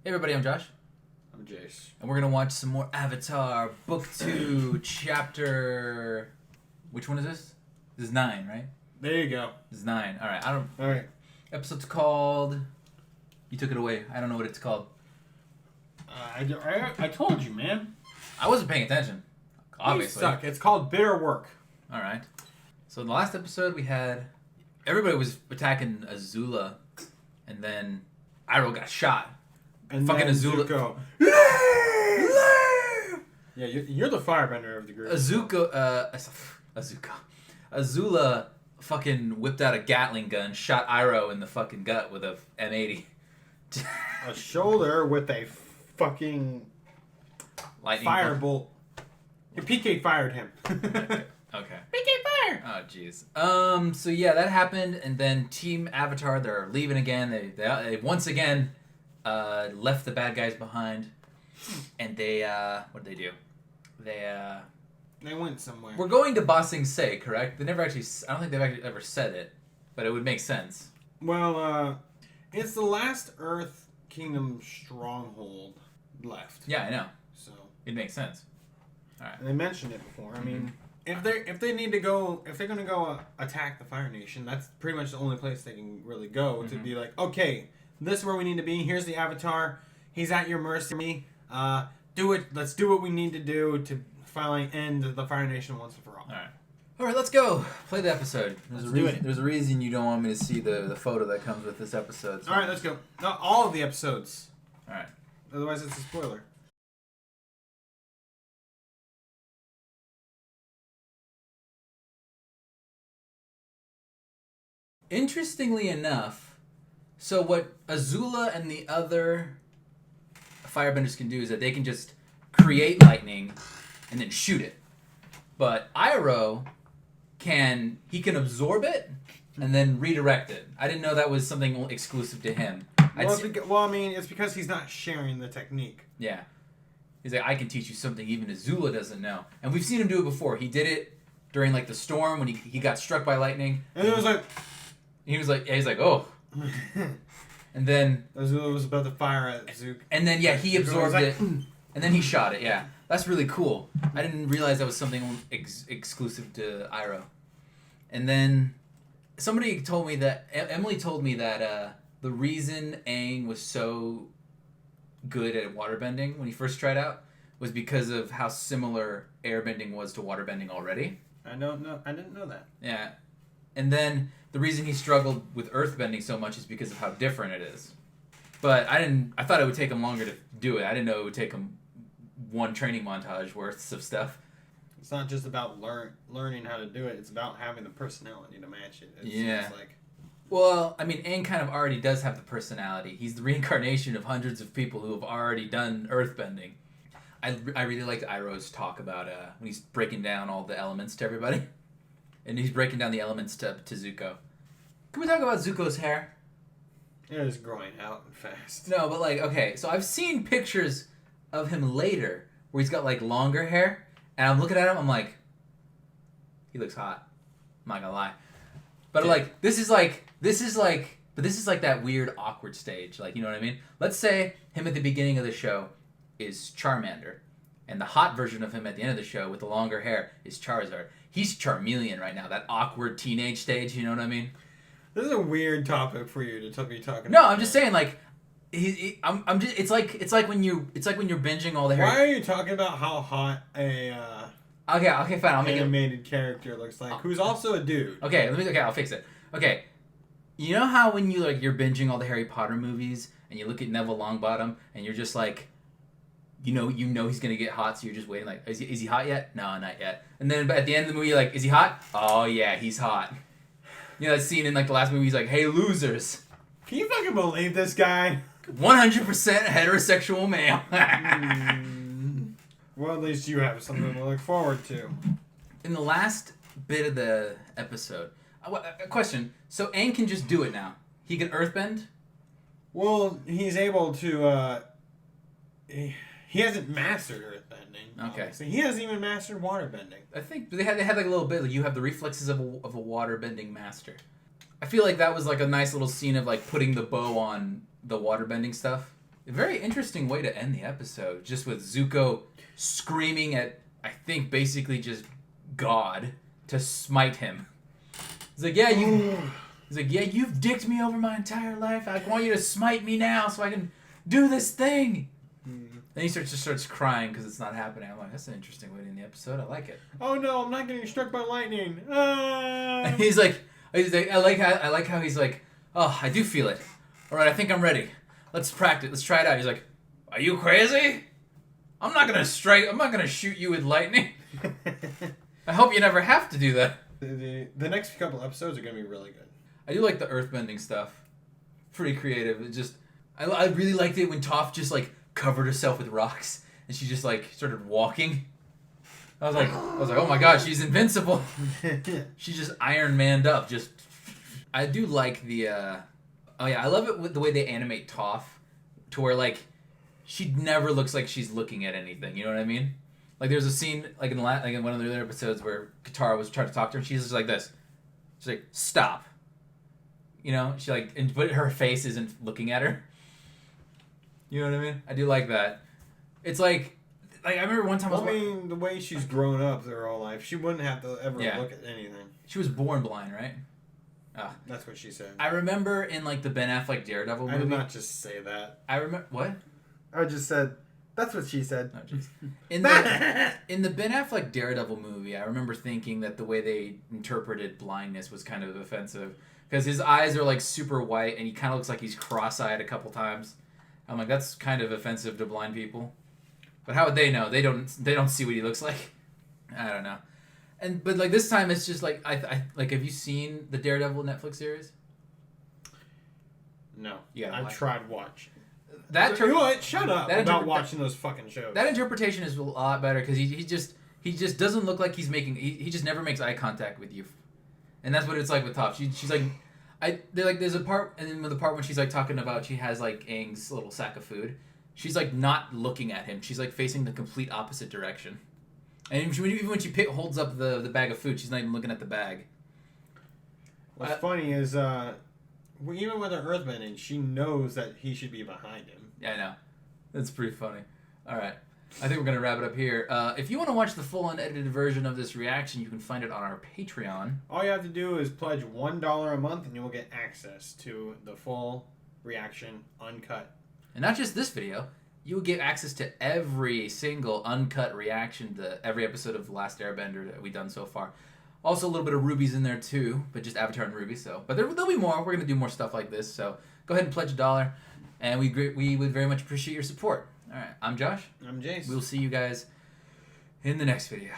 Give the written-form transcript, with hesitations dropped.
Hey everybody, I'm Josh. I'm Jace. And we're going to watch some more Avatar Book 2, Chapter... Which one is this? This is 9, right? There you go. This is 9. Alright, Alright. Episode's called... You took it away. I don't know what it's called. I told you, man. I wasn't paying attention. Obviously. You suck. It's called Bitter Work. Alright. So in the last episode we had... Everybody was attacking Azula. And then Iroh got shot. And fucking then Azula. Zuko. Yeah, you're the firebender of the group. Azula fucking whipped out a Gatling gun, shot Iroh in the fucking gut with a M80. A shoulder with a fucking Lightning firebolt. PK fired him. Okay. PK fire! Oh, jeez. So yeah, that happened, and then Team Avatar, they're leaving again. They once again left the bad guys behind, and they, what did they do? They went somewhere. We're going to Ba Sing Se, correct? They never actually, I don't think they've actually ever said it, but it would make sense. Well, it's the last Earth Kingdom stronghold left. Yeah, I know. So It makes sense. All right. And they mentioned it before. I mean, if they need to go, if they're gonna go attack the Fire Nation, that's pretty much the only place they can really go to be like, okay, this is where we need to be. Here's the Avatar. He's at your mercy. Do it. Let's do what we need to do to finally end the Fire Nation once and for all. All right, let's go. Play the episode. There's a it. reason you don't want me to see the photo that comes with this episode. So. All right, let's go. Not all of the episodes. All right. Otherwise, it's a spoiler. Interestingly enough, so what Azula and the other firebenders can do is that they can just create lightning and then shoot it. But Iroh can absorb it and then redirect it. I didn't know that was something exclusive to him. Well, I mean, it's because he's not sharing the technique. Yeah. He's like, I can teach you something even Azula doesn't know. And we've seen him do it before. He did it during like the storm when he got struck by lightning. And it was like... He's like, oh. And then... Azula was about to fire at Zuko. And then, yeah, he absorbed it. And then he shot it, yeah. That's really cool. I didn't realize that was something exclusive to Iroh. And then somebody told me that... Emily told me that the reason Aang was so good at waterbending when he first tried out was because of how similar airbending was to waterbending already. I didn't know that. Yeah. And then the reason he struggled with earthbending so much is because of how different it is. But I thought it would take him longer to do it. I didn't know it would take him one training montage worth of stuff. It's not just about learning how to do it. It's about having the personality to match it. Yeah. Like. Well, I mean, Aang kind of already does have the personality. He's the reincarnation of hundreds of people who have already done earthbending. I really liked Iroh's talk about when he's breaking down all the elements to everybody. And he's breaking down the elements to Zuko. Can we talk about Zuko's hair? It is growing out fast. No, but like, okay, so I've seen pictures of him later where he's got like longer hair, and I'm looking at him, I'm like, he looks hot. I'm not gonna lie. But like, this is like that weird awkward stage, like, you know what I mean? Let's say him at the beginning of the show is Charmander, and the hot version of him at the end of the show with the longer hair is Charizard. He's Charmeleon right now, that awkward teenage stage, you know what I mean? This is a weird topic for you to be talking about. No, I'm just saying, like, I'm just, it's like when you're binging all the hair. Why are you talking about how hot a Okay, fine, I'll make animated character looks like, who's also a dude? Okay, I'll fix it. Okay, you know how when you're binging all the Harry Potter movies and you look at Neville Longbottom and you're just like, you know he's gonna get hot, so you're just waiting. Like, is he hot yet? No, not yet. And then at the end of the movie, you're like, is he hot? Oh yeah, he's hot. You know that scene in like the last movie? He's like, hey losers. Can you fucking believe this guy? 100% heterosexual male. Well, at least you have something to look forward to. In the last bit of the episode, a question. So Aang can just do it now. He can earthbend. Well, he's able to. He hasn't mastered earthbending. Okay. So he hasn't even mastered waterbending. I think they had like a little bit. Like, you have the reflexes of a waterbending master. I feel like that was like a nice little scene of like putting the bow on the waterbending stuff. A very interesting way to end the episode, just with Zuko screaming at, I think, basically just God to smite him. He's like, you've dicked me over my entire life. I want you to smite me now so I can do this thing. Then he starts crying because it's not happening. I'm like, that's an interesting way to end the episode. I like it. Oh no, I'm not getting struck by lightning. And he's like, I like how he's like, oh, I do feel it. All right, I think I'm ready. Let's practice. Let's try it out. He's like, are you crazy? I'm not gonna shoot you with lightning. I hope you never have to do that. The next couple episodes are gonna be really good. I do like the earthbending stuff. Pretty creative. It just, I really liked it when Toph just like covered herself with rocks and she just like started walking. I was like, oh my god, she's invincible. She just Iron Man'd up. Just, I do like the. I love it with the way they animate Toph, to where like she never looks like she's looking at anything. You know what I mean? Like there's a scene like in one of the other episodes where Katara was trying to talk to her, and she's just like this. She's like, stop. You know, but her face isn't looking at her. You know what I mean? I do like that. It's like I remember one time. The way she's grown up her whole life, she wouldn't have to ever look at anything. She was born blind, right? That's what she said. I remember in like the Ben Affleck Daredevil movie. I did not just say that. I remember what? I just said that's what she said. Oh, in the Ben Affleck Daredevil movie, I remember thinking that the way they interpreted blindness was kind of offensive because his eyes are like super white and he kind of looks like he's cross-eyed a couple times. I'm like, that's kind of offensive to blind people. But how would they know? They don't see what he looks like. I don't know. But like this time, it's just like I like. Have you seen the Daredevil Netflix series? No. Yeah, I've tried watching. You know what? Shut up about watching those fucking shows. That interpretation is a lot better because he just doesn't look like he's making. He just never makes eye contact with you, and that's what it's like with Toph. She's like, there's a part, and then the part when she's like talking about she has like Aang's little sack of food. She's like not looking at him. She's like facing the complete opposite direction. And even when she holds up the bag of food, she's not even looking at the bag. What's funny is, even with her earthbending, she knows that he should be behind him. Yeah, I know. That's pretty funny. All right. I think we're going to wrap it up here. If you want to watch the full unedited version of this reaction, you can find it on our Patreon. All you have to do is pledge $1 a month, and you will get access to the full reaction, uncut. And not just this video. You will get access to every single uncut reaction to every episode of The Last Airbender that we've done so far. Also, a little bit of Ruby's in there too, but just Avatar and Ruby. But there'll be more. We're going to do more stuff like this. So go ahead and pledge $1, and we would very much appreciate your support. All right, I'm Josh. I'm Jace. We'll see you guys in the next video.